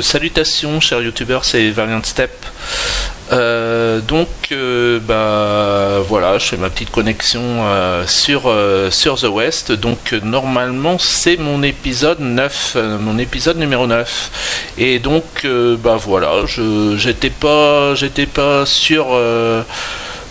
Salutations chers youtubeurs, c'est Valiant Step. Voilà, je fais ma petite connexion sur The West. Donc normalement c'est mon épisode 9, mon épisode numéro 9. Et donc voilà, j'étais pas sûr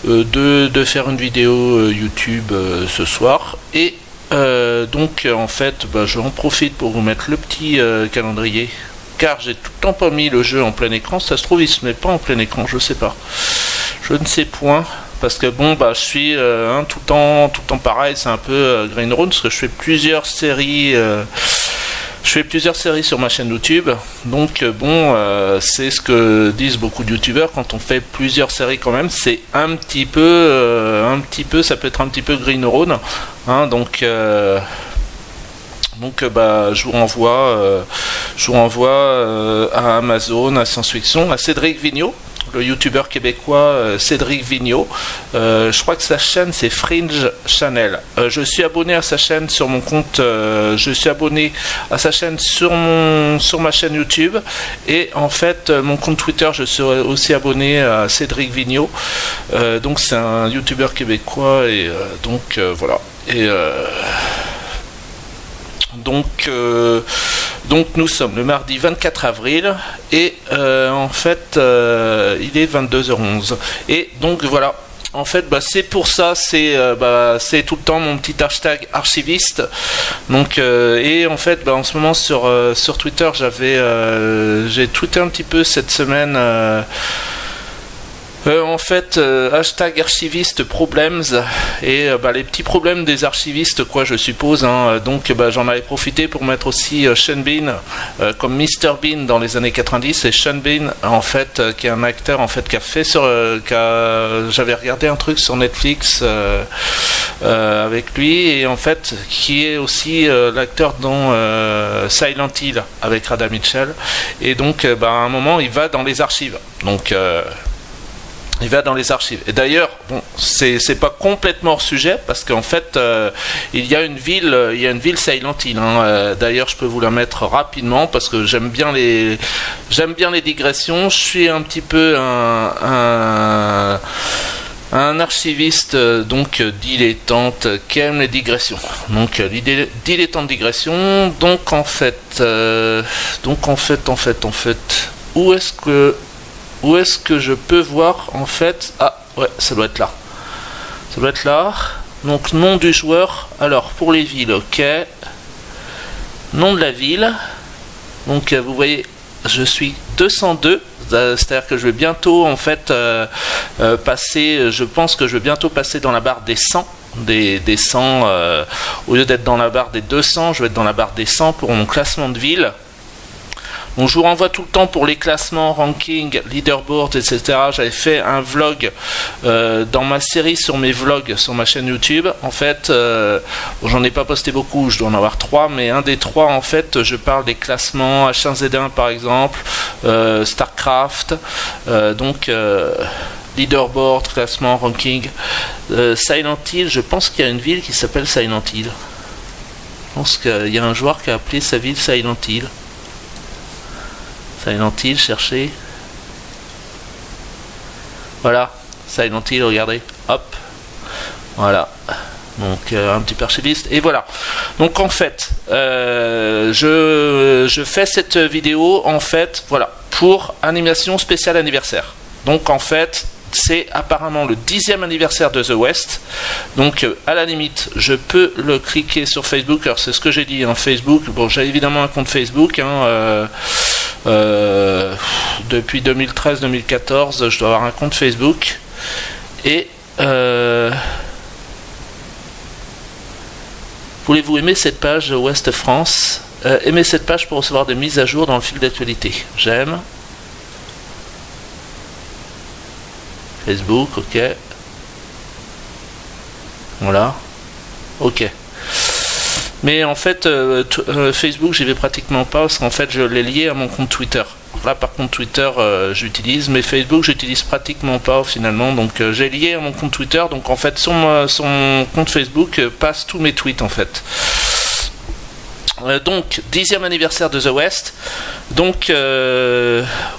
de faire une vidéo YouTube ce soir. Et donc en fait je en profite pour vous mettre le petit calendrier, car j'ai tout le temps pas mis le jeu en plein écran. Ça se trouve il se met pas en plein écran, je sais pas, je ne sais point, parce que je suis tout le temps pareil. C'est un peu Green Road, parce que je fais plusieurs séries sur ma chaîne YouTube. Donc c'est ce que disent beaucoup de youtubeurs, quand on fait plusieurs séries quand même, c'est un petit peu, ça peut être un petit peu Green Road, hein, donc je vous renvoie à Amazon, à Science Fiction, à Cédric Vigneault, le youtubeur québécois Cédric Vigneault. Je crois que sa chaîne c'est Fringe Channel. Je suis abonné à sa chaîne sur mon compte, je suis abonné à sa chaîne sur ma chaîne YouTube, et en fait mon compte Twitter, je suis aussi abonné à Cédric Vigneault. Donc c'est un youtubeur québécois, et voilà. Et donc nous sommes le mardi 24 avril, et en fait il est 22h11, et donc voilà. En fait, c'est pour ça, c'est tout le temps mon petit hashtag archiviste. Donc, et en fait, en ce moment sur Twitter, j'ai tweeté un petit peu cette semaine. Hashtag archiviste problems, et les petits problèmes des archivistes, quoi, je suppose, hein. Donc j'en avais profité pour mettre aussi Sean Bean comme Mr Bean dans les années 90. Et Sean Bean, en fait, qui est un acteur, en fait, qui a fait j'avais regardé un truc sur Netflix avec lui, et en fait qui est aussi l'acteur dans Silent Hill avec Radha Mitchell. Et donc à un moment il va dans les archives, donc il va dans les archives. Et d'ailleurs, c'est pas complètement hors sujet, parce qu'en fait, il y a une ville Silent Hill. Hein. D'ailleurs, je peux vous la mettre rapidement, parce que j'aime bien les digressions. Je suis un petit peu un archiviste dilettante qui aime les digressions. Donc dilettante digression. Donc en fait, où est-ce que je peux voir, en fait... Ah, ouais, ça doit être là. Donc, nom du joueur. Alors, pour les villes, ok. Nom de la ville. Donc, vous voyez, je suis 202. C'est-à-dire que je vais bientôt, en fait, passer... Je pense que je vais bientôt passer dans la barre des 100. Des 100, au lieu d'être dans la barre des 200, je vais être dans la barre des 100 pour mon classement de ville. Donc je vous renvoie tout le temps pour les classements, rankings, leaderboards, etc. J'avais fait un vlog dans ma série sur mes vlogs sur ma chaîne YouTube. En fait, j'en ai pas posté beaucoup, je dois en avoir 3, mais un des 3, en fait, je parle des classements H1Z1 par exemple, Starcraft, leaderboard, classement, ranking, Silent Hill. Je pense qu'il y a une ville qui s'appelle Silent Hill. Je pense qu'il y a un joueur qui a appelé sa ville Silent Hill. Silent Hill, cherchez. Voilà, Silent Hill, regardez. Hop. Voilà. Donc un petit archiviste. Et voilà. Donc en fait, je fais cette vidéo, en fait, voilà, pour animation spéciale anniversaire. Donc en fait, c'est apparemment le 10e anniversaire de The West. Donc à la limite, je peux le cliquer sur Facebook. Alors c'est ce que j'ai dit, hein, Facebook. Bon, j'ai évidemment un compte Facebook, hein, depuis 2013-2014, je dois avoir un compte Facebook. Et voulez-vous aimer cette page Ouest France? Aimez cette page pour recevoir des mises à jour dans le fil d'actualité. J'aime. Facebook, ok. Voilà. Ok. Mais en fait, Facebook, j'y vais pratiquement pas, parce qu'en fait, je l'ai lié à mon compte Twitter. Là, par contre, Twitter, j'utilise, mais Facebook, j'utilise pratiquement pas, finalement. Donc, j'ai lié à mon compte Twitter. Donc, en fait, sur mon compte Facebook, passent tous mes tweets, en fait. Donc 10e anniversaire de The West, donc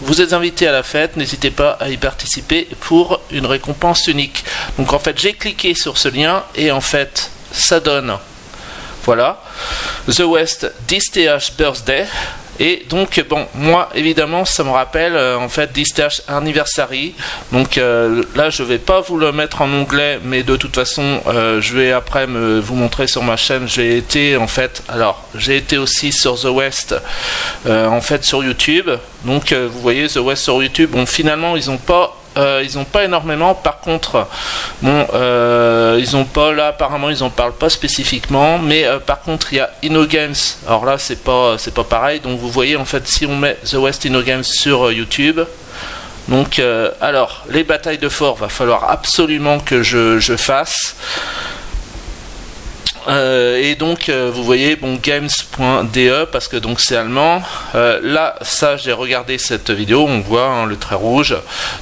vous êtes invités à la fête, n'hésitez pas à y participer pour une récompense unique. Donc en fait j'ai cliqué sur ce lien et en fait ça donne, voilà, The West 10th Birthday. Et donc bon, moi évidemment ça me rappelle en fait 10th Anniversary. Donc là je vais pas vous le mettre en onglet, mais de toute façon je vais après vous montrer sur ma chaîne. J'ai été en fait, alors j'ai été aussi sur The West en fait sur YouTube. Donc vous voyez The West sur YouTube. Bon, finalement ils ont pas énormément. Par contre, bon, ils ont pas là. Apparemment, ils en parlent pas spécifiquement. Mais par contre, il y a InnoGames. Alors là, c'est pas pareil. Donc vous voyez en fait, si on met The West InnoGames sur YouTube. Donc, alors les batailles de fort, va falloir absolument que je fasse. Et donc vous voyez bon games.de parce que donc c'est allemand. Là ça j'ai regardé cette vidéo, on voit hein, le trait rouge.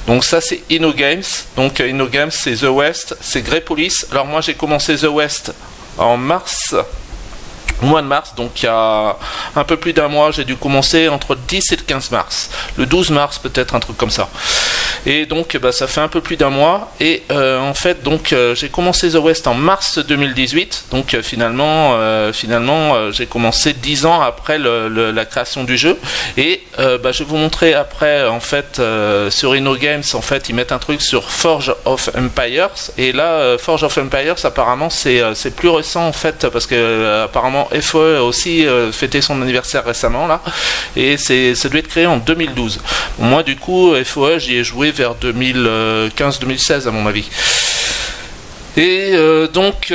Donc ça c'est InnoGames. Donc InnoGames c'est The West, c'est Grepolis. Alors moi j'ai commencé The West en mars. Au mois de mars, donc il y a un peu plus d'un mois, j'ai dû commencer entre le 10 et le 15 mars. Le 12 mars peut-être, un truc comme ça. Et donc bah, ça fait un peu plus d'un mois. Et en fait, donc j'ai commencé The West en mars 2018. Donc finalement j'ai commencé 10 ans après la création du jeu. Et bah, je vais vous montrer après, en fait, sur InnoGames, en fait, ils mettent un truc sur Forge of Empires. Et là, Forge of Empires, apparemment, c'est plus récent, en fait, parce que apparemment FOE a aussi fêté son anniversaire récemment là, et ça doit être créé en 2012. Moi du coup FOE j'y ai joué vers 2015-2016 à mon avis. Et donc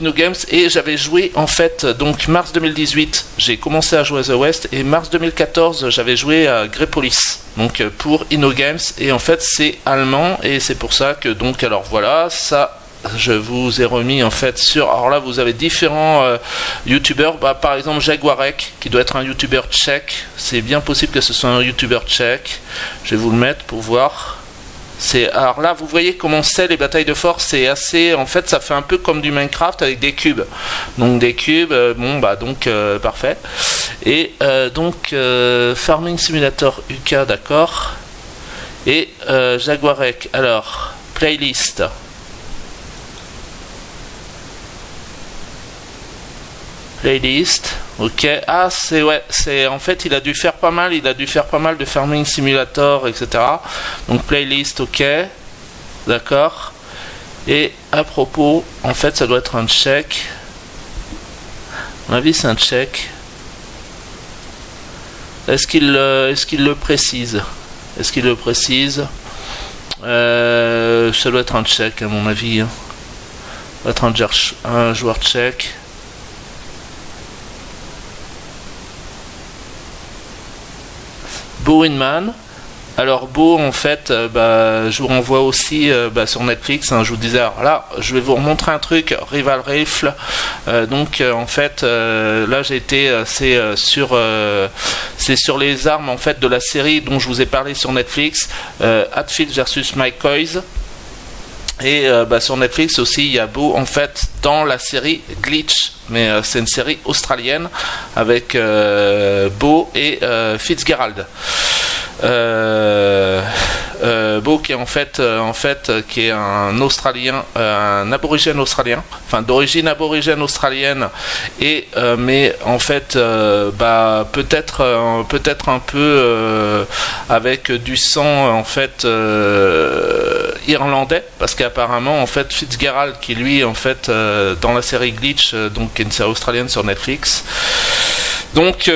InnoGames, et j'avais joué en fait donc mars 2018 j'ai commencé à jouer à The West, et mars 2014 j'avais joué à Grepolis donc pour InnoGames, et en fait c'est allemand, et c'est pour ça que donc alors voilà ça. Je vous ai remis en fait sur. Alors là, vous avez différents youtubeurs. Bah, par exemple, Jaguarek, qui doit être un youtubeur tchèque. C'est bien possible que ce soit un youtubeur tchèque. Je vais vous le mettre pour voir. Alors là, vous voyez comment c'est les batailles de force. C'est assez. En fait, ça fait un peu comme du Minecraft avec des cubes. Donc des cubes. Bon, bah donc parfait. Et donc Farming Simulator UK, d'accord. Et Jaguarek. Alors playlist. Playlist, ok. Ah c'est ouais, c'est en fait il a dû faire pas mal de Farming Simulator, etc. Donc playlist, ok, d'accord. Et à propos, en fait ça doit être un tchèque. À mon avis c'est un tchèque. Est-ce qu'il le précise? Est-ce qu'il le précise? Ça doit être un tchèque à mon avis. Hein. Ça doit être un joueur tchèque. Bo Inman. Alors Bo en fait je vous renvoie aussi sur Netflix, hein, je vous disais, alors là je vais vous remontrer un truc, Rival Rifle, donc en fait là j'ai été c'est sur les armes en fait de la série dont je vous ai parlé sur Netflix, Hatfield versus McCoys. Et sur Netflix aussi il y a Bo en fait dans la série Glitch, mais c'est une série australienne avec Bo et Fitzgerald. Bo qui est en fait qui est un Australien, un aborigène australien, enfin d'origine aborigène australienne, et mais en fait peut-être un peu avec du sang en fait irlandais, parce qu'apparemment en fait Fitzgerald qui lui en fait dans la série Glitch, donc qui est une série australienne sur Netflix. Donc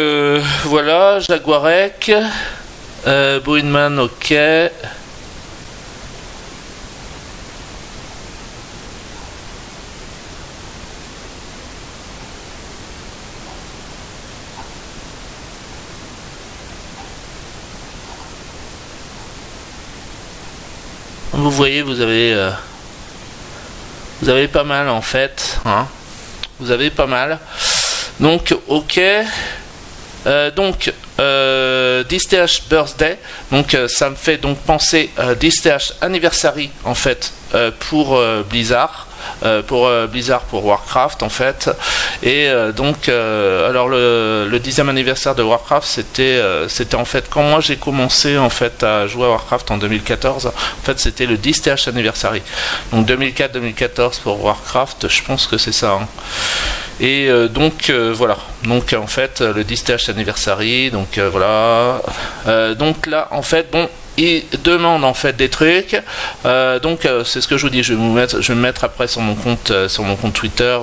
voilà, Jaguarek. Bo Inman, ok. Vous voyez, vous avez pas mal en fait, hein. Vous avez pas mal. Donc, ok. Donc 10th Birthday, donc ça me fait donc penser 10th Anniversary en fait pour Blizzard. pour Blizzard pour Warcraft en fait. Et donc alors le 10e anniversaire de Warcraft, c'était en fait quand moi j'ai commencé en fait à jouer à Warcraft en 2014. En fait, c'était le 10th anniversary. Donc 2004-2014 pour Warcraft, je pense que c'est ça. Hein. Et donc voilà. Donc en fait le 10th anniversary. Donc voilà. Donc là en fait bon. Il demande en fait des trucs, donc c'est ce que je vous dis. Je vais me mettre après sur mon compte Twitter.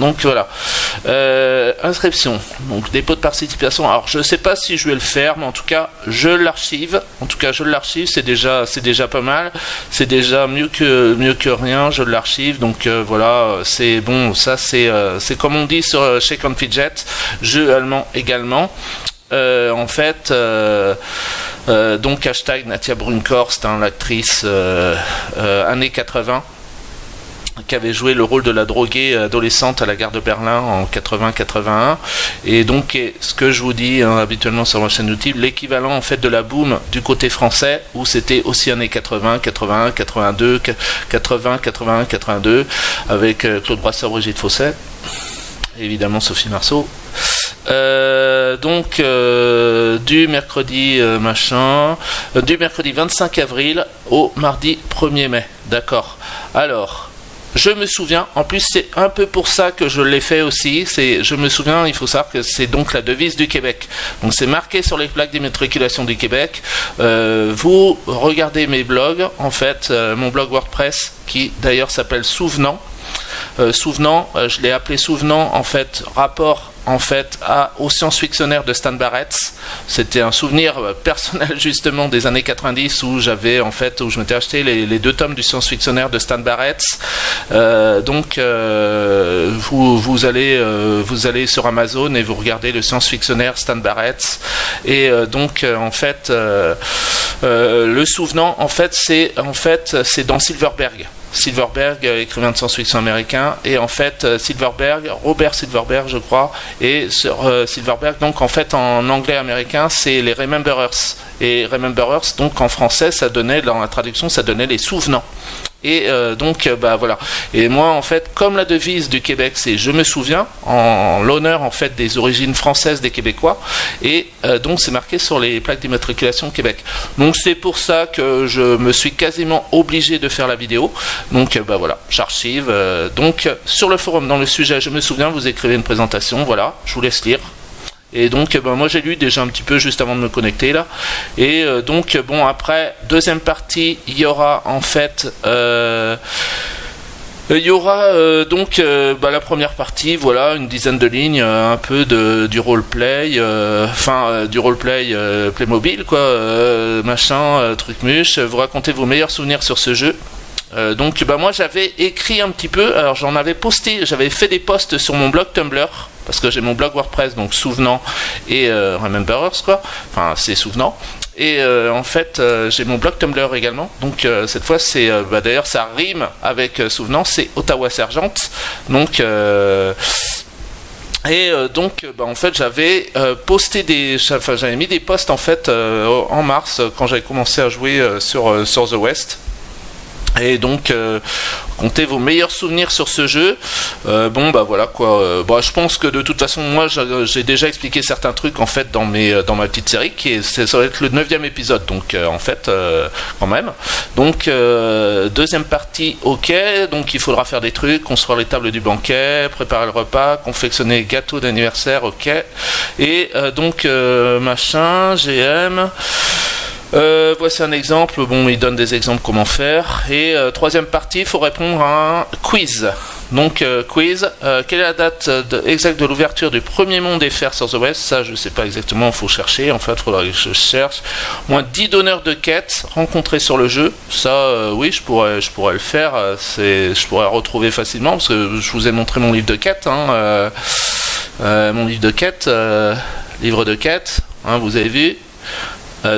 Donc voilà, inscription, donc dépôt de participation. Alors je sais pas si je vais le faire, mais en tout cas je l'archive. C'est déjà pas mal. C'est déjà mieux que rien. Je l'archive. Donc voilà, c'est bon. Ça c'est comme on dit sur Shake and Fidget, jeu allemand également. En fait, donc hashtag Natia Brunkhorst, hein, l'actrice années 80, qui avait joué le rôle de la droguée adolescente à la gare de Berlin en 80-81, et donc ce que je vous dis hein, habituellement sur ma chaîne YouTube, l'équivalent en fait de la boom du côté français, où c'était aussi années 80, 81, 82, 80, 81, 82, avec Claude Brasseur, Brigitte Fosset, évidemment Sophie Marceau. Donc du mercredi du mercredi 25 avril au mardi 1er mai. D'accord. Alors, je me souviens, en plus c'est un peu pour ça que je l'ai fait aussi, je me souviens, il faut savoir que c'est donc la devise du Québec. Donc c'est marqué sur les plaques d'immatriculation du Québec. Vous regardez mes blogs, en fait, mon blog WordPress qui d'ailleurs s'appelle Souvenant. Je l'ai appelé Souvenant en fait, rapport en fait au science-fictionnaire de Stan Barrett. C'était un souvenir personnel justement des années 90 où je m'étais acheté les 2 tomes du science-fictionnaire de Stan Barrett. Donc vous allez sur Amazon et vous regardez le science-fictionnaire Stan Barrett, et donc en fait le Souvenant en fait c'est dans Silverberg, écrivain de science-fiction américain, et en fait Robert Silverberg je crois, et sur Silverberg, donc en fait en anglais américain c'est les Rememberers, et Rememberers donc en français ça donnait, dans la traduction ça donnait les souvenants. Et donc voilà. Et moi en fait, comme la devise du Québec c'est je me souviens, en l'honneur en fait des origines françaises des Québécois, et donc c'est marqué sur les plaques d'immatriculation Québec. Donc c'est pour ça que je me suis quasiment obligé de faire la vidéo. Donc voilà, j'archive. Donc sur le forum, dans le sujet je me souviens, vous écrivez une présentation, voilà, je vous laisse lire. Et donc moi j'ai lu déjà un petit peu juste avant de me connecter là. Et donc bon, après deuxième partie, il y aura en fait la première partie, voilà, une dizaine de lignes, un peu du roleplay, du roleplay Playmobil quoi, truc muche, vous racontez vos meilleurs souvenirs sur ce jeu. Donc moi j'avais écrit un petit peu, alors j'avais fait des posts sur mon blog Tumblr, parce que j'ai mon blog WordPress, donc Souvenant et Rememberers quoi, enfin c'est Souvenant, et en fait j'ai mon blog Tumblr également, donc cette fois c'est, d'ailleurs ça rime avec Souvenant, c'est Ottawa Sergeant, donc et donc en fait j'avais j'avais mis des posts en fait en mars, quand j'avais commencé à jouer sur The West. Et donc comptez vos meilleurs souvenirs sur ce jeu. Voilà quoi. Je pense que de toute façon moi j'ai déjà expliqué certains trucs en fait dans ma petite série ça va être le 9e épisode, donc en fait quand même. Donc deuxième partie, ok, donc il faudra faire des trucs, construire les tables du banquet, préparer le repas, confectionner les gâteaux d'anniversaire, ok. Et donc GM. Voici un exemple, il donne des exemples comment faire. Et troisième partie, il faut répondre à un quiz. Donc quiz, quelle est la date exacte de l'ouverture du premier monde FR sur The West? Ça je sais pas exactement, il faut chercher, en fait il faudra que je cherche. Moins 10 donneurs de quêtes rencontrés sur le jeu, ça oui je pourrais le faire, je pourrais retrouver facilement, parce que je vous ai montré mon livre de quêtes, mon livre de quêtes, vous avez vu.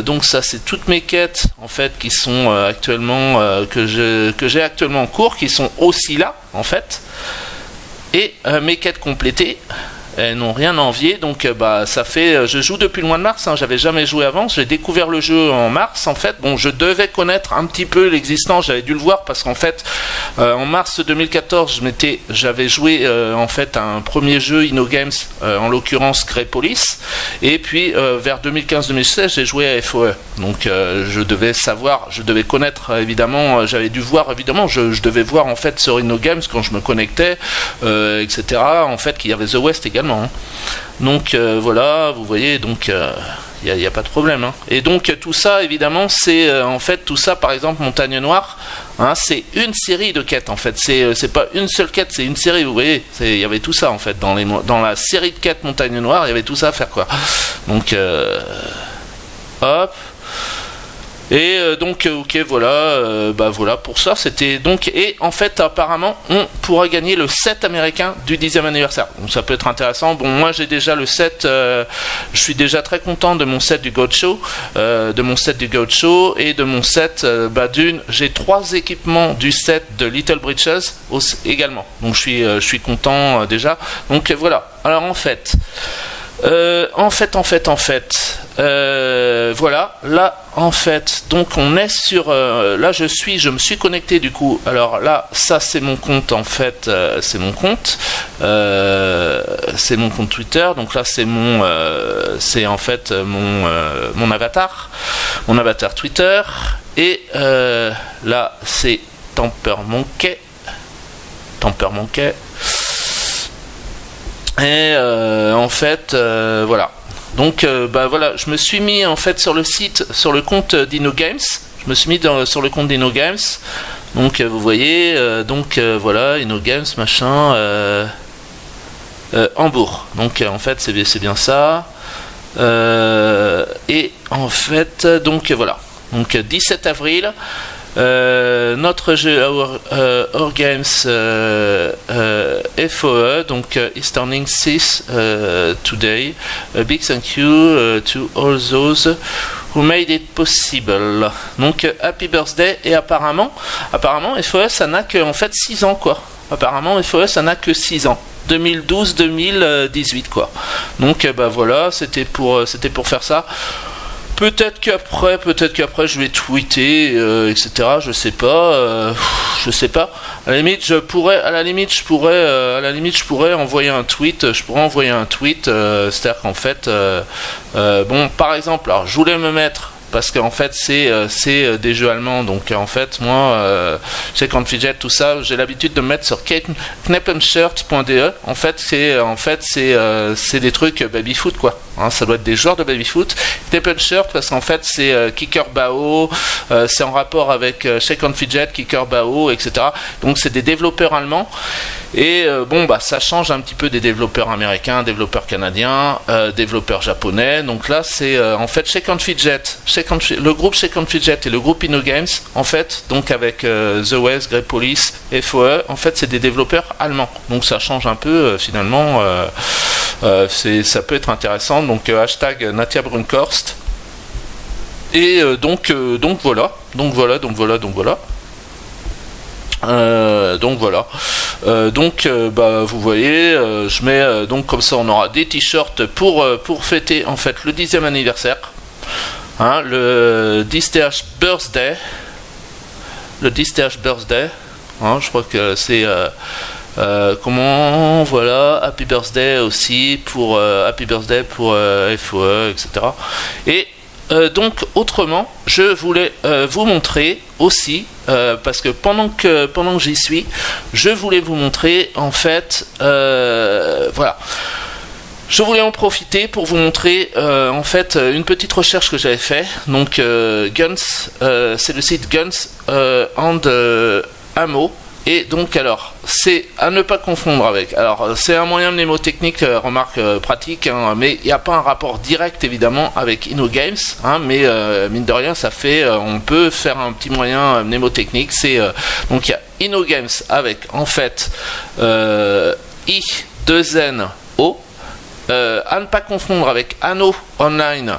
Donc ça c'est toutes mes quêtes en fait qui sont actuellement que j'ai actuellement en cours, qui sont aussi là en fait, et mes quêtes complétées, elles n'ont rien à envier. Donc ça fait, je joue depuis le mois de mars, hein, j'avais jamais joué avant, j'ai découvert le jeu en mars en fait. Bon, je devais connaître un petit peu l'existence, j'avais dû le voir parce qu'en fait en mars 2014 j'avais joué en fait un premier jeu InnoGames, en l'occurrence Grey Police, et puis vers 2015-2016 j'ai joué à FOE. Donc je devais connaître évidemment, j'avais dû voir évidemment, je devais voir en fait sur InnoGames quand je me connectais, etc. En fait qu'il y avait The West également, hein. Donc voilà, vous voyez, donc il n'y a pas de problème, hein. Et donc tout ça évidemment c'est en fait tout ça, par exemple Montagne Noire, hein, c'est une série de quêtes en fait, c'est pas une seule quête, c'est une série, vous voyez, il y avait tout ça en fait dans la série de quêtes Montagne Noire, il y avait tout ça à faire quoi. Donc hop. Et donc ok, voilà, voilà, pour ça c'était donc, et en fait apparemment on pourra gagner le set américain du 10e anniversaire, donc ça peut être intéressant. Bon, moi j'ai déjà le set, je suis déjà très content de mon set du Goat Show, et de mon set j'ai 3 équipements du set de Little Britches également, donc je suis content déjà. Donc voilà, alors en fait voilà, là en fait donc on est sur là je me suis connecté du coup, alors là ça c'est mon compte en fait, c'est mon compte Twitter, donc là c'est c'est en fait mon avatar Twitter, et là c'est Tamper Monkey. Et en fait voilà, donc voilà, je me suis mis en fait sur le compte d'InnoGames, sur le compte d'InnoGames, donc vous voyez, voilà, InnoGames machin, Hambourg, donc en fait c'est bien ça, et en fait donc voilà, donc 17 avril, notre jeu Our Games FOE, donc Eastern 6 today. A big thank you to all those who made it possible. Donc happy birthday. Et apparemment FOE ça n'a que en fait 6 ans quoi. Apparemment FOE ça n'a que 6 ans. 2012-2018 quoi. Donc voilà, c'était pour faire ça. Peut-être qu'après je vais tweeter, etc. Je sais pas. À la limite je pourrais envoyer un tweet. C'est-à-dire qu'en fait, bon, par exemple, alors je voulais me mettre, parce qu'en fait c'est des jeux allemands, donc en fait moi Second Fidget, tout ça, j'ai l'habitude de me mettre sur kneppenshirt.de. en fait c'est des trucs baby-foot quoi, hein, ça doit être des joueurs de baby-foot. Kneppenshirt parce qu'en fait c'est Kicker Bao, c'est en rapport avec Second Fidget, Kicker Bao, etc. Donc c'est des développeurs allemands, et ça change un petit peu des développeurs américains, développeurs canadiens, développeurs japonais. Donc là c'est en fait Second Fidget, le groupe Second Fidget et le groupe InnoGames, en fait, donc avec The West, Grey Police, FOE, en fait c'est des développeurs allemands, donc ça change un peu finalement, ça peut être intéressant. Donc hashtag Natia Brunkhorst, et donc voilà. Donc voilà, vous voyez, je mets donc comme ça on aura des t-shirts pour fêter en fait le 10e anniversaire, hein, le 10th birthday, hein, je crois que c'est comment, voilà, happy birthday aussi pour FOE, etc. Et donc autrement, je voulais vous montrer aussi, parce que pendant que j'y suis, je voulais vous montrer en fait, voilà. Je voulais en profiter pour vous montrer en fait une petite recherche que j'avais fait. Donc Guns, c'est le site Guns and Ammo. Et donc alors, c'est à ne pas confondre avec. Alors c'est un moyen mnémotechnique, remarque pratique, hein, mais il n'y a pas un rapport direct évidemment avec InnoGames, hein, mais mine de rien ça fait, on peut faire un petit moyen mnémotechnique. C'est donc il y a InnoGames avec en fait I2NO. À ne pas confondre avec Anno Online,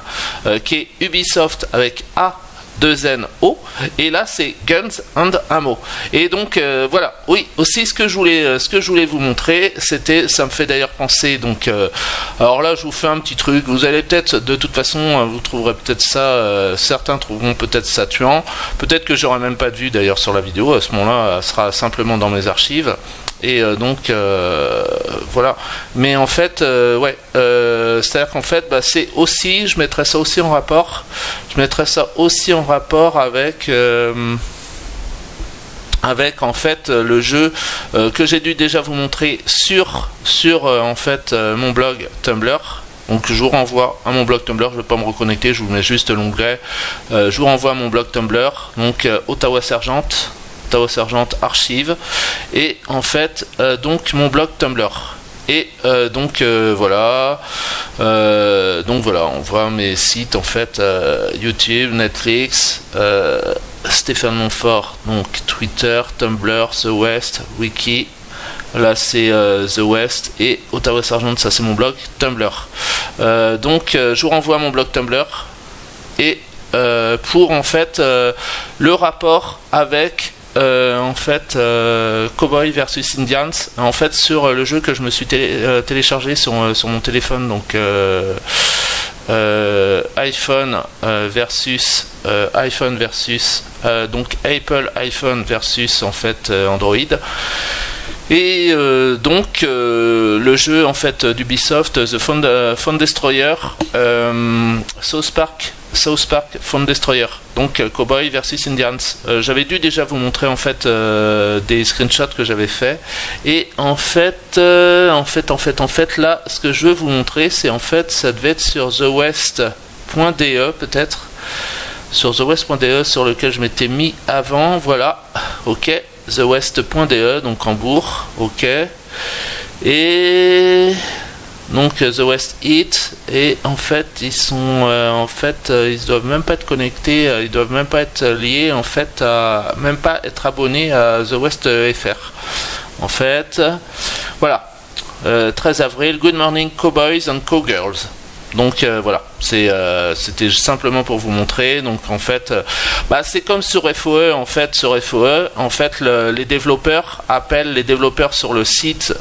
qui est Ubisoft avec A 2NO, et là c'est Guns and Ammo. Et donc voilà, oui, aussi ce que je voulais vous montrer, c'était, ça me fait d'ailleurs penser, donc alors là je vous fais un petit truc, vous allez peut-être, de toute façon vous trouverez peut-être ça, certains trouveront peut-être ça tuant, peut-être que j'aurai même pas de vue d'ailleurs sur la vidéo, à ce moment-là elle sera simplement dans mes archives. Et donc voilà, mais en fait ouais, c'est à dire qu'en fait c'est aussi, je mettrais ça aussi en rapport avec en fait le jeu que j'ai dû déjà vous montrer sur en fait mon blog Tumblr. Donc je vous renvoie à mon blog Tumblr, je ne vais pas me reconnecter, je vous mets juste l'onglet, je vous renvoie à mon blog Tumblr, donc Ottawa Sergeant archive, et en fait donc mon blog Tumblr. Et donc voilà, on voit mes sites en fait, YouTube, Netflix, Stéphane Montfort, donc Twitter, Tumblr, The West, Wiki. Là c'est The West, et Ottawa Sergeant, ça c'est mon blog Tumblr. Donc je vous renvoie à mon blog Tumblr, et pour en fait le rapport avec en fait Cowboy versus Indians, en fait sur le jeu que je me suis téléchargé sur mon téléphone, donc iPhone versus donc Apple iPhone versus en fait Android. Et donc le jeu en fait d'Ubisoft, The Phone Destroyer, South Park Phone Destroyer, donc Cowboy versus Indians. J'avais dû déjà vous montrer en fait des screenshots que j'avais fait, et en fait là ce que je veux vous montrer, c'est en fait, ça devait être sur thewest.de peut-être, sur thewest.de, sur lequel je m'étais mis avant. Voilà, ok, thewest.de, donc Hambourg, ok, et donc The West Hit, et en fait ils sont ils doivent même pas être connectés, ils doivent même pas être liés en fait même pas être abonnés à The West FR en fait. Voilà, 13 avril, Good Morning Cowboys and Cowgirls. Donc voilà, c'était simplement pour vous montrer. Donc en fait, c'est comme sur FOE. En fait, les développeurs appellent les développeurs sur le site,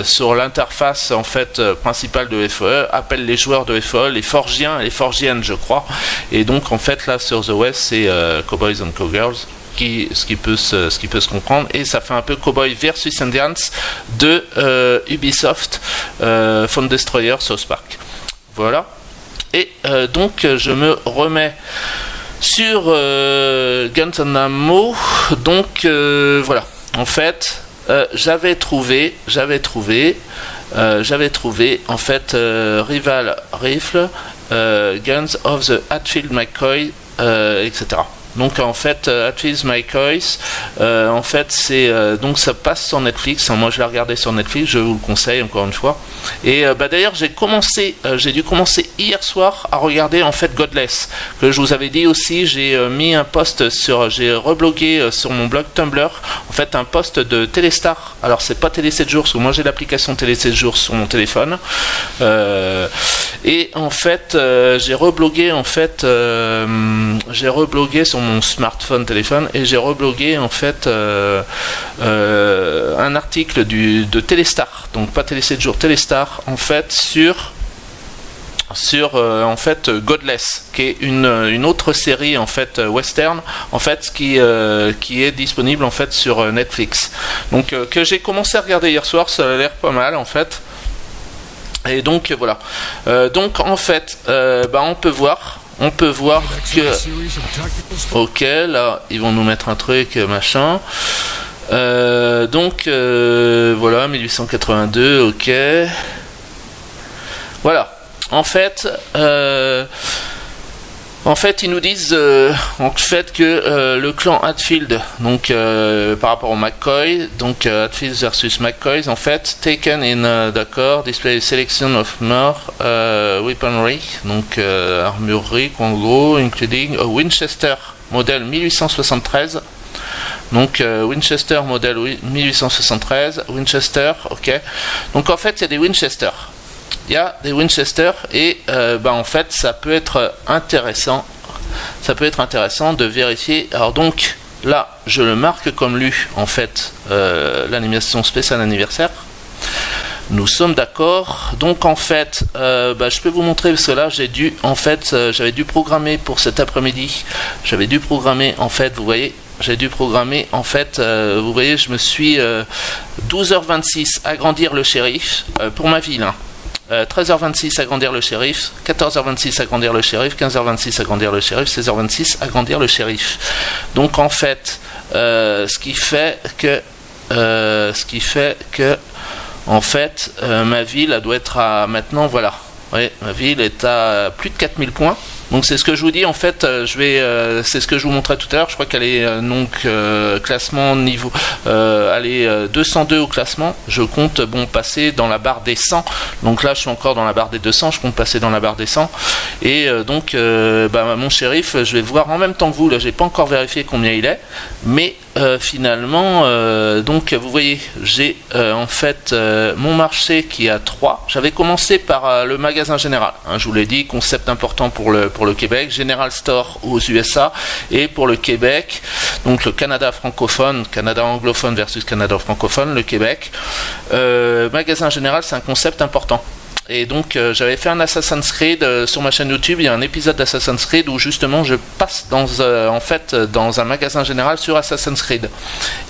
sur l'interface en fait principale de FOE, appellent les joueurs de FOE, les forgiens et les forgiennes, je crois. Et donc en fait là sur The West, c'est Cowboys and Cowgirls. Ce qui peut se comprendre, et ça fait un peu Cowboy versus Indians de Ubisoft, Phone Destroyer, South Park. Voilà, et donc je me remets sur Guns and Ammo. Donc voilà, en fait j'avais trouvé en fait Rival Rifle, Guns of the Hatfield McCoy, etc. Donc en fait Hatfield McCoy, en fait c'est donc ça passe sur Netflix, hein. Moi je l'ai regardé sur Netflix, je vous le conseille encore une fois. Et d'ailleurs j'ai dû commencer hier soir à regarder en fait Godless, que je vous avais dit aussi. J'ai mis un post j'ai reblogué sur mon blog Tumblr en fait un post de Téléstar. Alors c'est pas Télé 7 jours, parce que moi j'ai l'application Télé 7 jours sur mon téléphone, et en fait j'ai reblogué sur mon smartphone téléphone, et j'ai reblogué en fait un article de Téléstar, donc pas Télé 7 jours, Téléstar en fait sur en fait Godless, qui est une autre série en fait western en fait qui est disponible en fait sur Netflix, donc que j'ai commencé à regarder hier soir. Ça a l'air pas mal en fait, et donc voilà, donc en fait on peut voir que ok, là ils vont nous mettre un truc machin, donc voilà, 1882, ok, voilà. En fait ils nous disent en fait que le clan Hatfield, donc par rapport au McCoy, donc Hatfield versus McCoy, en fait taken in d'accord, display selection of more weaponry, donc armurerie en gros, including a Winchester modèle 1873. Donc Winchester modèle 1873, Winchester, ok. Donc en fait il y a des Winchester. Il y a des Winchester, et en fait ça peut être intéressant ça peut être intéressant de vérifier. Alors donc là, je le marque comme lu en fait, l'animation spéciale anniversaire. Nous sommes d'accord. Donc en fait, je peux vous montrer parce que là j'ai dû en fait, j'avais dû programmer pour cet après-midi. J'avais dû programmer en fait, vous voyez. J'ai dû programmer en fait, vous voyez, je me suis 12h26 agrandir le shérif pour ma ville. 13h26 agrandir le shérif, 14h26 agrandir le shérif, 15h26 agrandir le shérif, 16h26 agrandir le shérif. Donc en fait, ce qui fait que en fait, ma ville elle doit être à maintenant, voilà. Oui, ma ville est à plus de 4000 points. Donc c'est ce que je vous dis en fait, c'est ce que je vous montrais tout à l'heure, je crois qu'elle est classement niveau, elle est 202 au classement, je compte passer dans la barre des 100, donc là je suis encore dans la barre des 200, je compte passer dans la barre des 100, et mon shérif, je vais voir en même temps que vous, là j'ai pas encore vérifié combien il est, mais finalement, donc vous voyez, j'ai en fait mon marché qui est à 3, j'avais commencé par le magasin général, hein, je vous l'ai dit, concept important pour le Québec, General Store aux USA, et pour le Québec, donc le Canada francophone, Canada anglophone versus Canada francophone, le Québec, magasin général, c'est un concept important. Et donc j'avais fait un Assassin's Creed sur ma chaîne YouTube, il y a un épisode d'Assassin's Creed où justement je passe dans un magasin général sur Assassin's Creed.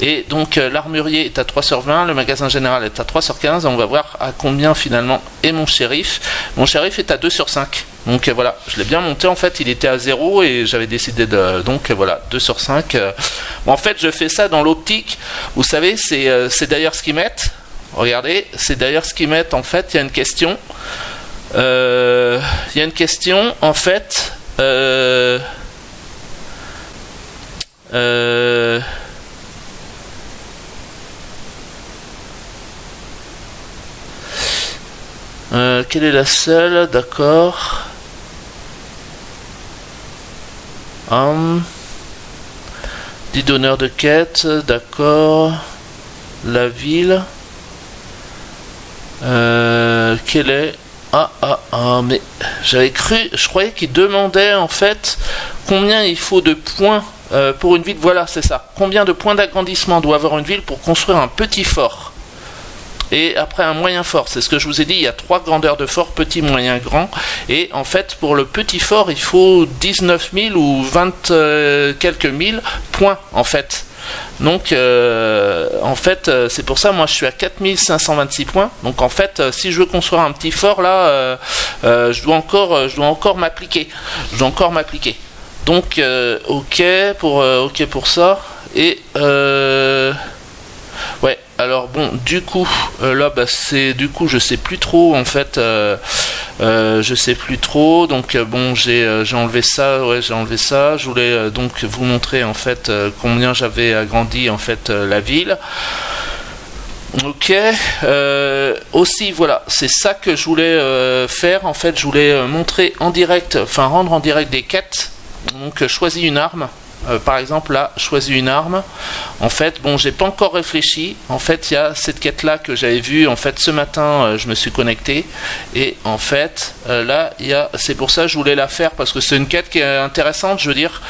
Et donc l'armurier est à 3/20, le magasin général est à 3/15, on va voir à combien finalement est mon shérif. Mon shérif est à 2/5. Donc voilà, je l'ai bien monté en fait, il était à 0 et j'avais décidé de... Donc voilà, 2/5. En fait je fais ça dans l'optique, vous savez, c'est d'ailleurs ce qu'ils mettent. Regardez, c'est d'ailleurs ce qu'ils mettent en fait, il y a une question. En fait. Quelle est la seule? D'accord. Dit donneur de quête, d'accord. La ville. Quelle est... mais j'avais cru, je croyais qu'il demandait en fait combien il faut de points pour une ville. Voilà, c'est ça. Combien de points d'agrandissement doit avoir une ville pour construire un petit fort et après un moyen fort. C'est ce que je vous ai dit, il y a 3 grandeurs de fort, petit, moyen, grand. Et en fait, pour le petit fort, il faut 19 000 ou 20 quelques mille points en fait. Donc en fait c'est pour ça moi je suis à 4526 points. Donc en fait si je veux construire un petit fort là je dois encore m'appliquer. Donc ok pour ça. Et ouais, alors bon, du coup là c'est du coup je sais plus trop en fait, je sais plus trop. Donc bon, j'ai enlevé ça, ouais, j'ai enlevé ça. Je voulais donc vous montrer en fait combien j'avais agrandi en fait la ville. Ok, aussi voilà, c'est ça que je voulais faire en fait. Je voulais montrer en direct, enfin rendre en direct des quêtes. Donc choisis une arme. Par exemple là, choisis une arme. En fait, bon, j'ai pas encore réfléchi. En fait, il y a cette quête là que j'avais vue. En fait, ce matin, je me suis connecté et en fait, là, il y a. C'est pour ça que je voulais la faire parce que c'est une quête qui est intéressante. Je veux dire,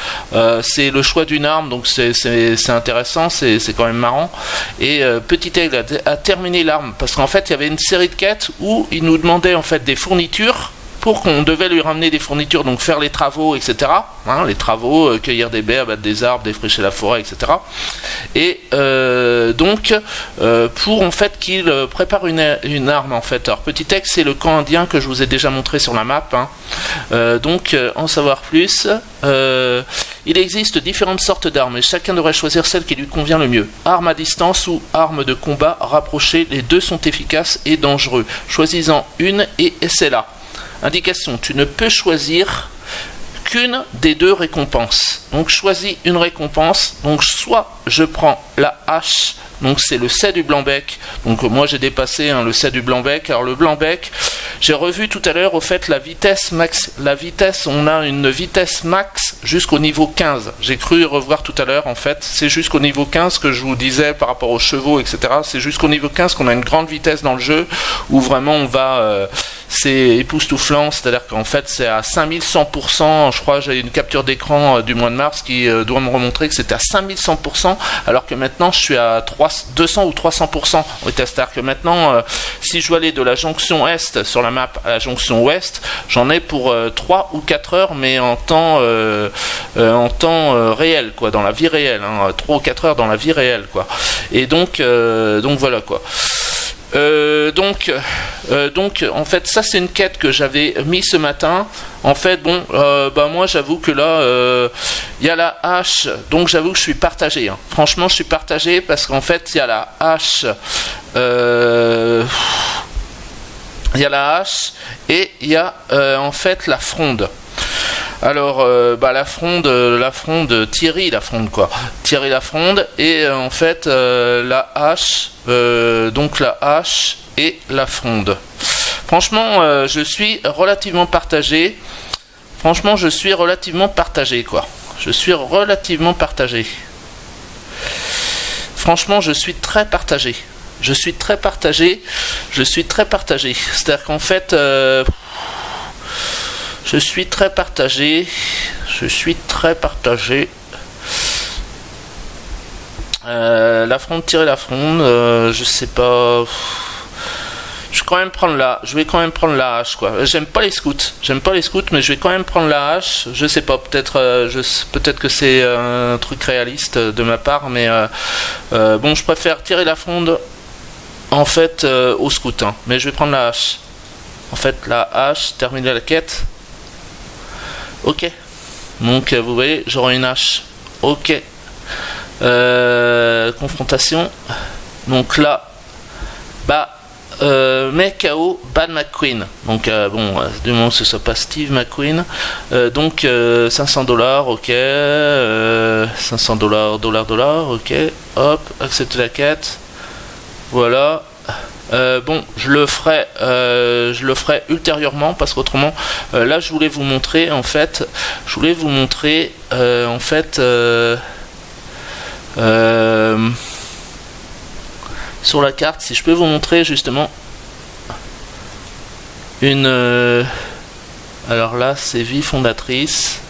c'est le choix d'une arme, donc c'est intéressant, c'est quand même marrant. Et Petit Aigle a terminé l'arme parce qu'en fait, il y avait une série de quêtes où il nous demandait en fait des fournitures. Pour qu'on devait lui ramener des fournitures, donc faire les travaux, etc. Hein, les travaux, cueillir des baies, abattre des arbres, défricher la forêt, etc. Et donc, pour en fait qu'il prépare une arme, en fait. Alors, Petit Texte, c'est le camp indien que je vous ai déjà montré sur la map. Hein. Donc, en savoir plus, il existe différentes sortes d'armes et chacun devrait choisir celle qui lui convient le mieux. Arme à distance ou arme de combat rapprochée, les deux sont efficaces et dangereux. Choisis-en une et essaie-la. Indication, tu ne peux choisir qu'une des deux récompenses. Donc choisis une récompense. Donc soit je prends la hache, donc c'est le C du blanc-bec. Donc moi j'ai dépassé hein, le C du blanc-bec. Alors le blanc-bec, j'ai revu tout à l'heure au fait la vitesse max. La vitesse, on a une vitesse max jusqu'au niveau 15. J'ai cru revoir tout à l'heure en fait. C'est jusqu'au niveau 15 que je vous disais par rapport aux chevaux, etc. C'est jusqu'au niveau 15 qu'on a une grande vitesse dans le jeu où vraiment on va... c'est époustouflant, c'est-à-dire qu'en fait c'est à 5100%, je crois j'ai une capture d'écran du mois de mars qui doit me remontrer que c'était à 5100%, alors que maintenant je suis à 200 ou 300%. C'est-à-dire que maintenant, si je veux aller de la jonction Est sur la map à la jonction Ouest, j'en ai pour 3 ou 4 heures, mais en temps réel, quoi, dans la vie réelle, hein, 3 ou 4 heures dans la vie réelle, quoi. Et donc voilà, quoi. Donc en fait ça c'est une quête que j'avais mis ce matin. En fait bon moi j'avoue que là il y a la hache, donc j'avoue que je suis partagé, hein. Franchement je suis partagé parce qu'en fait il y a la hache et il y a en fait la fronde. Alors la fronde Thierry Lafronde, quoi. Thierry Lafronde et en fait la hache, donc la hache et la fronde. Franchement je suis relativement partagé. Franchement je suis relativement partagé, quoi. Je suis relativement partagé. Franchement je suis très partagé. Je suis très partagé. C'est-à-dire qu'en fait je suis très partagé. La fronde, tirer la fronde, je sais pas. Je vais quand même prendre la hache, quoi. J'aime pas les scouts, mais je vais quand même prendre la hache. Je sais pas, peut-être que c'est un truc réaliste de ma part, mais bon, je préfère tirer la fronde en fait au scout, hein. Mais je vais prendre la hache. En fait, la hache, terminer la quête. Ok, donc vous voyez, j'aurai une hache. Ok, confrontation. Donc là, mec KO, Bad McQueen. Donc bon, du moment que ce soit pas Steve McQueen. Donc $500, ok. $500, ok. Hop, accepter la quête. Voilà. Bon, je le ferai ultérieurement parce qu'autrement, là, je voulais vous montrer en fait, sur la carte, si je peux vous montrer justement une. Alors là, c'est vie fondatrice.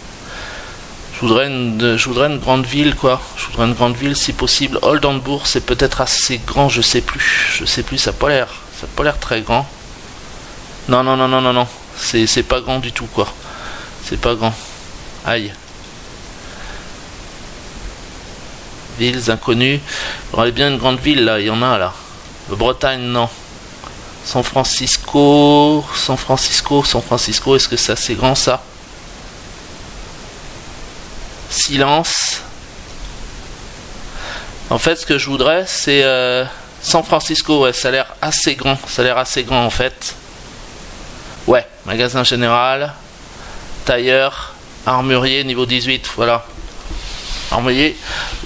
Je voudrais une grande ville, quoi. Je voudrais une grande ville si possible. Oldenbourg, c'est peut-être assez grand, je sais plus, ça n'a pas l'air très grand. Non. C'est pas grand du tout, quoi. C'est pas grand. Aïe. Villes inconnues. Il y aurait bien une grande ville, là, il y en a, là. Bretagne, non. San Francisco, est-ce que c'est assez grand, ça? Silence. En fait, ce que je voudrais, c'est San Francisco. Ouais, ça a l'air assez grand. En fait. Ouais, magasin général, tailleur, armurier, niveau 18. Voilà. Armurier.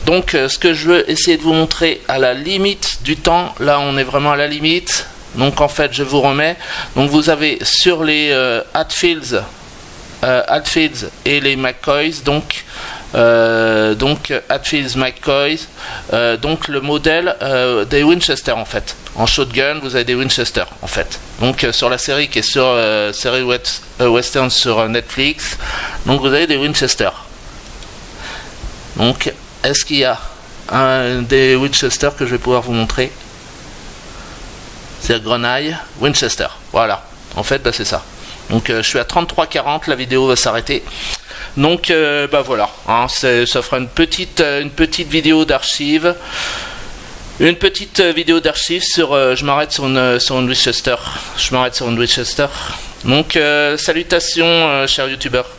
Donc, ce que je veux essayer de vous montrer à la limite du temps. Là, on est vraiment à la limite. Donc, en fait, je vous remets. Donc, vous avez sur les Hatfields et les McCoys, donc Hatfields, McCoys, donc le modèle des Winchester, en fait. En shotgun, vous avez des Winchester, en fait. Donc sur la série qui est sur série western sur Netflix, donc vous avez des Winchester. Donc est-ce qu'il y a un des Winchester que je vais pouvoir vous montrer? C'est Grenaille, Winchester. Voilà. En fait, c'est ça. Donc je suis à 33,40, la vidéo va s'arrêter. Donc voilà, hein, ça fera une petite vidéo d'archive. Une petite vidéo d'archive sur je m'arrête sur une Winchester. Donc salutations chers youtubeurs.